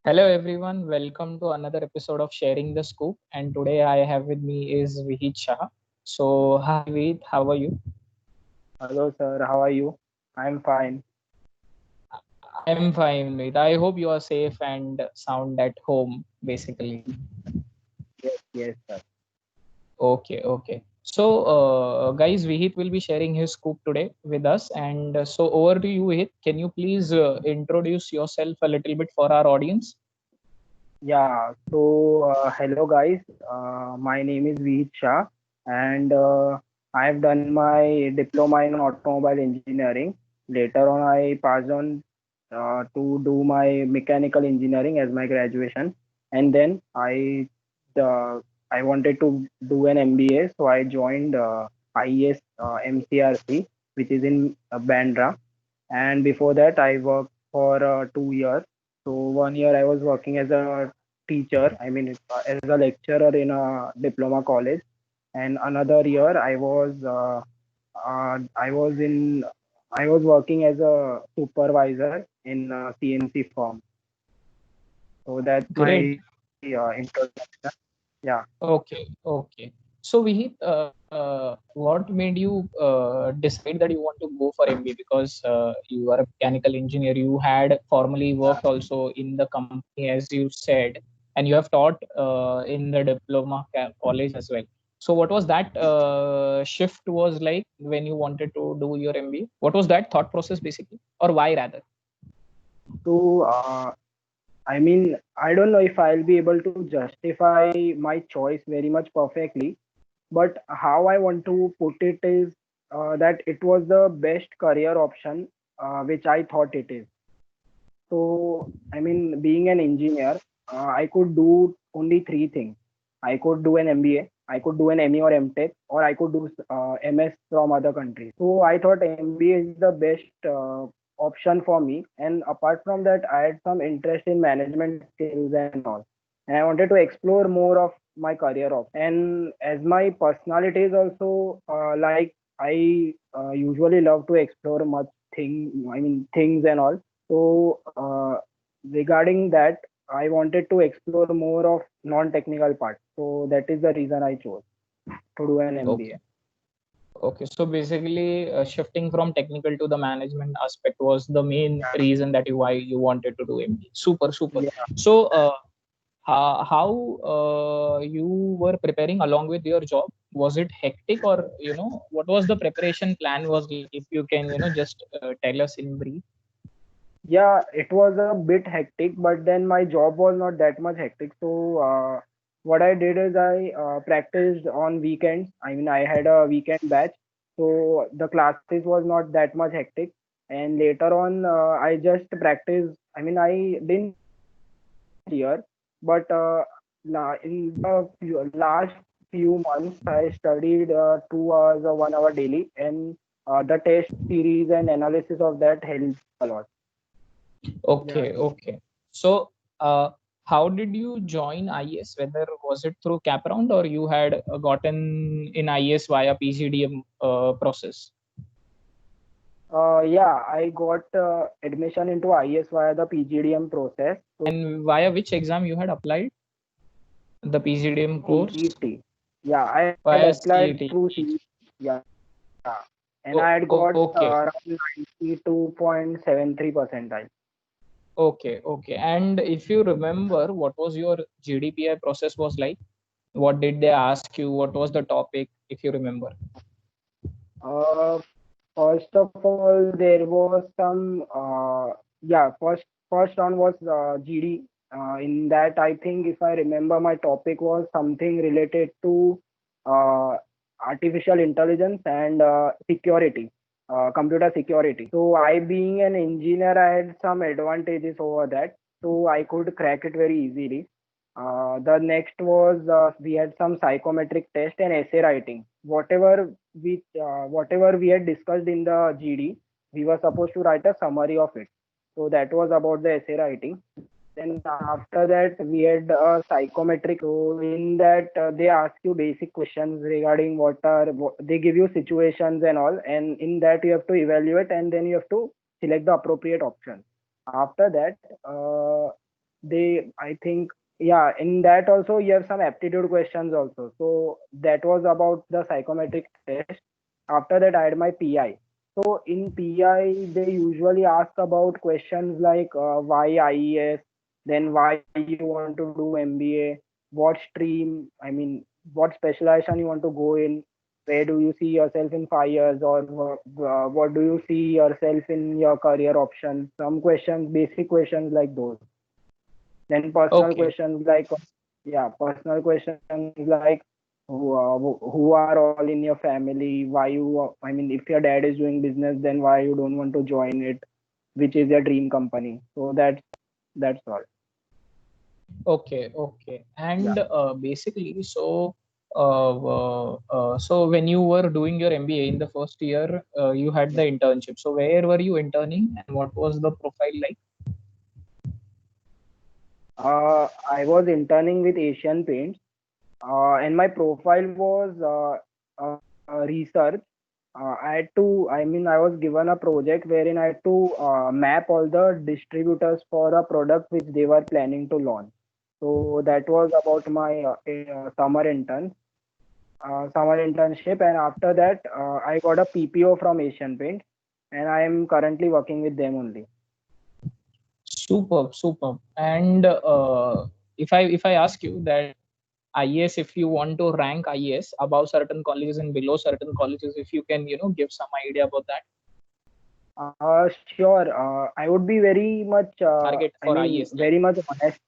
Hello everyone, welcome to another episode of Sharing the Scoop. And today I have with me is Vihit Shah. So hi Vihit, how are you? Hello, sir. How are you? I'm fine. I am fine, Vihit. I hope you are safe and sound at home, basically. Yes, yes, sir. Okay. So guys, Vihit will be sharing his scoop today with us. And so over to you, Vihit. Can you please introduce yourself a little bit for our audience? Yeah. Hello, guys. My name is Vihit Shah, and I've done my diploma in automobile engineering. Later on, I passed on to do my mechanical engineering as my graduation, and then I wanted to do an MBA, so I joined IES MCRC, which is in Bandra. And before that I worked for 2 years. So 1 year I was working as a teacher, as a lecturer in a diploma college, and another year I was working as a supervisor in a CNC firm. So that's Great. my introduction. Yeah. Okay. So Vihit, what made you decide that you want to go for MBA? Because you are a mechanical engineer, you had formerly worked also in the company, as you said, and you have taught in the diploma college as well. So what was that shift was like when you wanted to do your MBA? What was that thought process basically, or why rather? So I don't know if I'll be able to justify my choice very much perfectly, but how I want to put it is that it was the best career option which I thought it is. So, being an engineer, I could do only three things. I could do an MBA, I could do an ME or MTech, or I could do MS from other countries. So I thought MBA is the best option for me. And apart from that, I had some interest in management skills and all. And I wanted to explore more of my career option. And as my personality is also like I usually love to explore much things and all. So, regarding that, I wanted to explore more of non-technical part. So that is the reason I chose to do an MBA. Okay. Okay, so basically, shifting from technical to the management aspect was the main reason that you why you wanted to do MBA. Super. Yeah. So, how you were preparing along with your job? Was it hectic, or what was the preparation plan was like? If you can, just tell us in brief. Yeah, it was a bit hectic, but then my job was not that much hectic. So, what I did is I practiced on weekends. I had a weekend batch, so the classes was not that much hectic. And later on, I just practiced. I didn't study for the entire year, but in the last few months, I studied 2 hours or 1 hour daily, and the test series and analysis of that helped a lot. Yeah. Okay. So, uh, how did you join IS? Whether was it through cap round or you had gotten in IS via PGDM process? Yeah, I got admission into IS via the PGDM process. So And via which exam you had applied the PGDM course? CET. Yeah, I had Via applied through CET. CET. Yeah, and I had got Okay. around 92.73 percentile. Okay. And if you remember, what was your GDPI process was like? What did they ask you? What was the topic, if you remember? Uh, First of all, there was some yeah. First round was GD. In that, I think if I remember, my topic was something related to uh, artificial intelligence and security, computer security. So I, being an engineer, I had some advantages over that, so I could crack it very easily. The next was we had some psychometric test and essay writing. Whatever we had discussed in the GD, we were supposed to write a summary of it. So that was about the essay writing. Then after that, we had a psychometric. So in that, they ask you basic questions regarding they give you situations and all, and in that you have to evaluate, and then you have to select the appropriate option. After that, they, I think, yeah, in that also you have some aptitude questions also. So that was about the psychometric test. After that, I had my PI. So in PI, they usually ask about questions like why IES, then why you want to do MBA, what stream, I mean, what specialization you want to go in, where do you see yourself in 5 years, or what do you see yourself in your career options? Some questions, basic questions like those. Then personal Okay. questions like, yeah, personal questions like who are all in your family, why you, I mean, if your dad is doing business, then why you don't want to join it, which is your dream company. So that's all. Okay, okay. Yeah. And basically, so when you were doing your MBA in the first year, you had the internship. So where were you interning, and what was the profile like? I was interning with Asian Paints, and my profile was research. I had to, I mean, I was given a project wherein I had to map all the distributors for a product which they were planning to launch. So that was about my summer internship, and after that, I got a PPO from Asian Paint, and I am currently working with them only. Superb, superb. And if I ask you that IES, if you want to rank IES above certain colleges and below certain colleges, if you can, give some idea about that Sure. I would be very much, target I for mean, IES very level. much honest.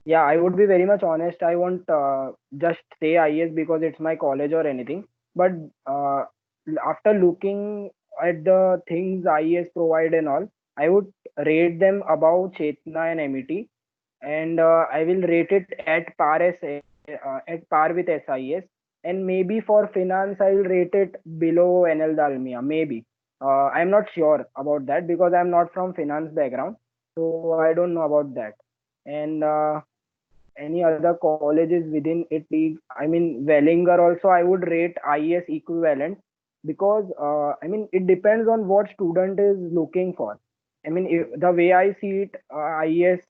Yeah, I would be very much honest. I won't just say IS because it's my college or anything. But uh, after looking at the things IS provide and all, I would rate them above Chetna and MET, and I will rate it at par with SIS. And maybe for finance, I will rate it below NL Dalmia. Maybe. I'm not sure about that because I'm not from finance background, so I don't know about that. And any other colleges within it league. I mean, Wellinger also I would rate IES equivalent because I mean it depends on what student is looking for. I mean, the way I see it, IES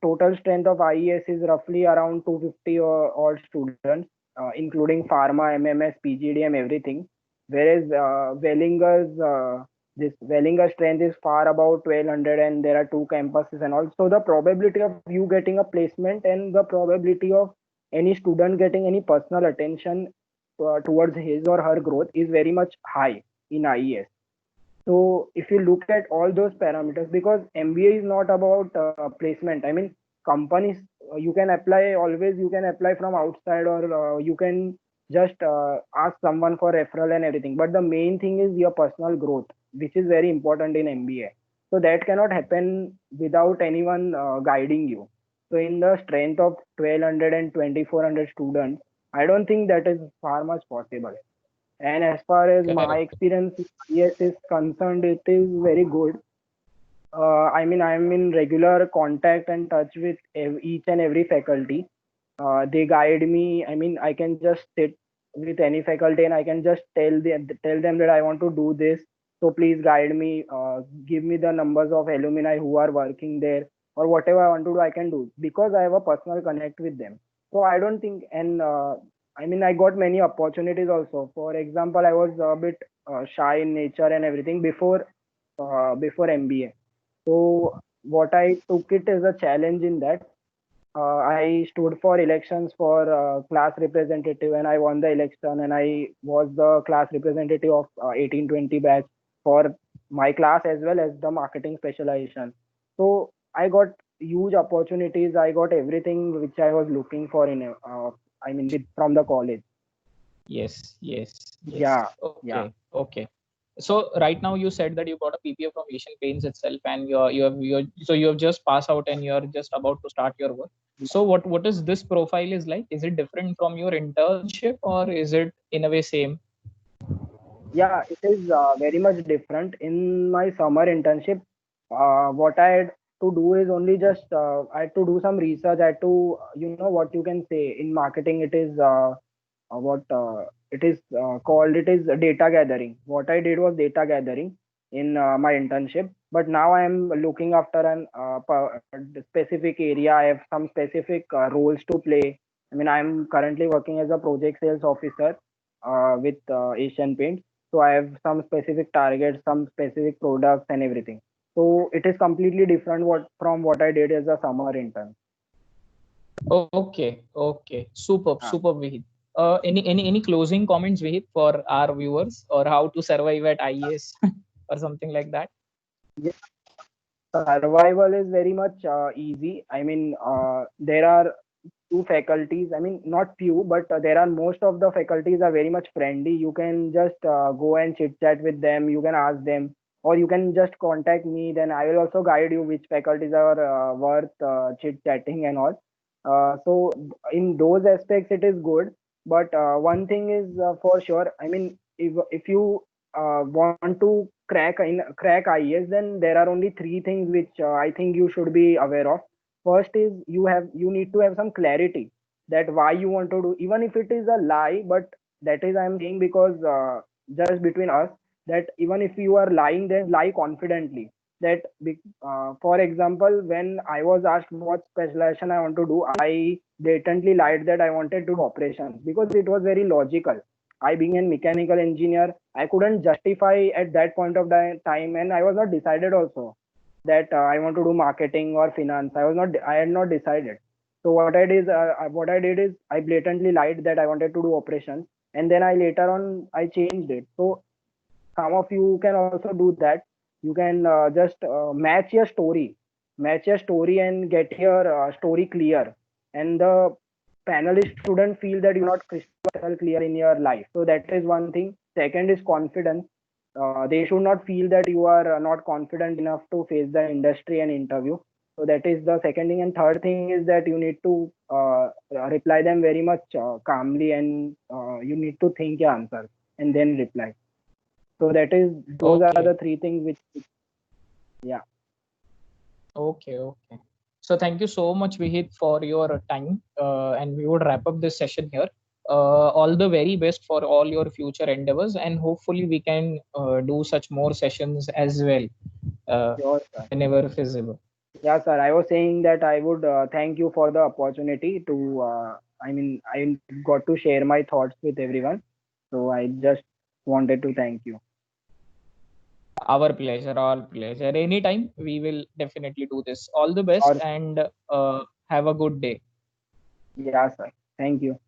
total strength of IES is roughly around 250 or odd students, including pharma, MMS, PGDM, everything. Whereas Wellinger's this Wellinger strength is far about 1200, and there are two campuses, and also the probability of you getting a placement and the probability of any student getting any personal attention towards his or her growth is very much high in IES. So if you look at all those parameters, because MBA is not about placement. I mean, companies, you can apply always. You can apply from outside, or you can just ask someone for referral and everything. But the main thing is your personal growth, which is very important in MBA. So that cannot happen without anyone guiding you. So in the strength of 1200 and 2400 students, I don't think that is far much possible. And as far as my Correct. experience with IES is concerned, it is very good. I mean, I'm in regular contact and touch with each and every faculty. They guide me. I mean, I can just sit with any faculty and I can just tell them that I want to do this. So please guide me. Give me the numbers of alumni who are working there, or whatever I want to do, I can do because I have a personal connect with them. So I don't think, and I mean, I got many opportunities also. For example, I was a bit shy in nature and everything before MBA. So what I took it as a challenge in that I stood for elections for class representative, and I won the election, and I was the class representative of 1820 batch for my class as well as the marketing specialization. So I got huge opportunities. I got everything which I was looking for I mean, from the college. Yes, yes, yes. Yeah, yeah. Okay, okay. So right now you said that you got a PPO from Asian Paints itself, and you have just passed out and you're just about to start your work. So what is this profile is like? Is it different from your internship, or is it in a way same? Yeah, it is very much different. In my summer internship, what I had to do is only just I had to do some research. I had to, what you can say in marketing, it is what it is called. It is data gathering. What I did was data gathering. in my internship. But now I am looking after an specific area. I have some specific roles to play. I mean, I am currently working as a project sales officer with Asian Paints. So I have some specific targets, some specific products, and everything. So it is completely different from what I did as a summer intern. Okay, okay, superb, Ah, superb, Vihit. Any closing comments, Vihit, for our viewers, or how to survive at IES or something like that? yeah, survival is very much easy. I mean, there are few faculties. I mean, not few, but there are most of the faculties are very much friendly. You can just go and chit chat with them. You can ask them, or you can just contact me. Then I will also guide you which faculties are worth chit chatting and all. So in those aspects, it is good. But one thing is for sure. I mean, if you want to crack IES, then there are only three things which I think you should be aware of. First is you need to have some clarity that why you want to do, even if it is a lie. But that is I'm saying because just between us, that even if you are lying, then lie confidently. For example, when I was asked what specialization I want to do, I blatantly lied that I wanted to do operations because it was very logical. I being a mechanical engineer, I couldn't justify at that point of time, and I was not decided also that I want to do marketing or finance. I had not decided. So what I did is I blatantly lied that I wanted to do operations, and then I later on I changed it. So some of you can also do that. You can just match your story and get your story clear, and the panelist shouldn't feel that you're not crystal clear in your life. So that is one thing. Second is confidence. They should not feel that you are not confident enough to face the industry and interview. So that is the second thing. And third thing is that you need to reply them very much calmly, and you need to think your answer and then reply. So those are Okay, the three things which, yeah. okay, okay. So thank you so much, Vihit, for your time, and we would wrap up this session here. All the very best for all your future endeavors, and hopefully we can do such more sessions as well, uh, Sure, sir. whenever feasible. Yeah, sir. I was saying that I would thank you for the opportunity to. I mean, I got to share my thoughts with everyone. So I just wanted to thank you. Our pleasure, all pleasure. Anytime we will definitely do this. All the best Or and have a good day. yeah, sir. Thank you.